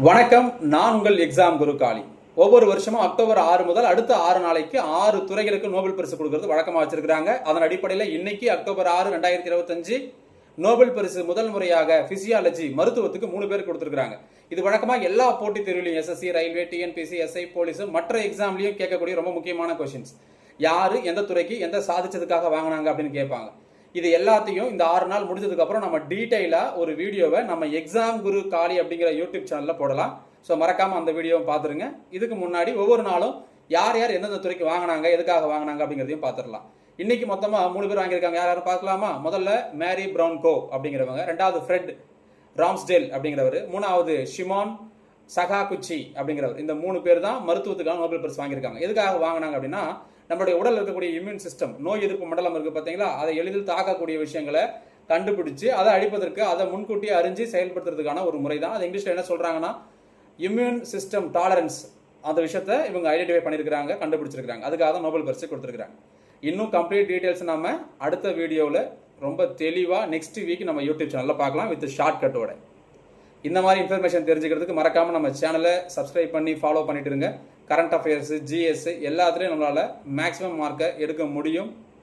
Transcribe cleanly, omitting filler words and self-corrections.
வணக்கம். நான் உங்கள் எக்ஸாம் குரு காளி. ஒவ்வொரு வருஷமும் அக்டோபர் 6 முதல் அடுத்த 6 நாளைக்கு 6 துறைகளுக்கு நோபல் பரிசு கொடுக்கிறது வழக்கமாக வச்சிருக்காங்க. அதன் அடிப்படையில் இன்னைக்கு அக்டோபர் 6 2025 நோபல் பரிசு முதல் முறையாக பிசியாலஜி மருத்துவத்துக்கு 3 பேர் கொடுத்திருக்காங்க. இது வழக்கமாக எல்லா போட்டித் தேர்வுலையும் SSC, railway, TNPC, SI, police மற்ற எக்ஸாம்லயும் கேட்கக்கூடிய ரொம்ப முக்கியமான கொஸ்டின்ஸ். யாரு எந்த துறைக்கு எந்த சாதிச்சதுக்காக வாங்கினாங்க அப்படின்னு கேட்பாங்க. இது எல்லாத்தையும் இந்த 6 நாள் முடிஞ்சதுக்கு அப்புறம் நம்ம டீடைலா ஒரு வீடியோவை நம்ம எக்ஸாம் குரு காளி அப்படிங்கிற யூடியூப் சேனல்ல போடலாம். ஸோ மறக்காம அந்த வீடியோவை பார்த்துருங்க. இதுக்கு முன்னாடி ஒவ்வொரு நாளும் யார் யார் எந்தெந்த துறைக்கு வாங்கினாங்க, எதுக்காக வாங்கினாங்க அப்படிங்கிறதையும் பார்த்துடலாம். இன்னைக்கு மொத்தமா 3 பேர் வாங்கியிருக்காங்க. யார் யாரும் பார்க்கலாமா? முதல்ல மேரி பிரவுன்கோ அப்படிங்கிறவங்க, ரெண்டாவது ஃப்ரெட் ராம்ஸ்டேல் அப்படிங்கிறவர், மூணாவது ஷிமான் சகாகுச்சி அப்படிங்கிறவர். இந்த 3 பேர் தான் மருத்துவத்துக்கான நோபல் பரிசு வாங்கியிருக்காங்க. எதுக்காக வாங்கினாங்க அப்படின்னா, நம்மளுடைய உடல் இருக்கக்கூடிய இம்யூன் சிஸ்டம், நோய் எதிர்ப்பு மண்டலம் இருக்கு பார்த்தீங்களா, அதை எளிதில் தாக்கக்கூடிய விஷயங்களை கண்டுபிடிச்சு அதை அழிப்பதற்கு அதை முன்கூட்டியே அறிஞ்சு செயல்படுத்துறதுக்கான ஒரு முறை தான். அது இங்கிலீஷ்ல என்ன சொல்றாங்கன்னா இம்யூன் சிஸ்டம் டாலரன்ஸ். அந்த விஷயத்தை இவங்க ஐடென்டிஃபை பண்ணியிருக்காங்க, கண்டுபிடிச்சிருக்காங்க. அதுக்காக தான் நோபல் பரிசு கொடுத்துருக்காங்க. இன்னும் கம்ப்ளீட் டீடைல்ஸ் நம்ம அடுத்த வீடியோவில் ரொம்ப தெளிவாக நெக்ஸ்ட் வீக் நம்ம யூடியூப் சேனலில் பார்க்கலாம் வித் ஷார்ட் கட்டோட. இந்த மாதிரி இன்ஃபர்மேஷன் தெரிஞ்சுக்கிறதுக்கு மறக்காமல் நம்ம சேனலை சப்ஸ்கிரைப் பண்ணி ஃபாலோ பண்ணிட்டு இருங்க. கரண்ட் அஃபேர்ஸ், ஜிஎஸ் எல்லாத்துலேயும் நம்மளால் மேக்ஸிமம் மார்க்கை எடுக்க முடியும்.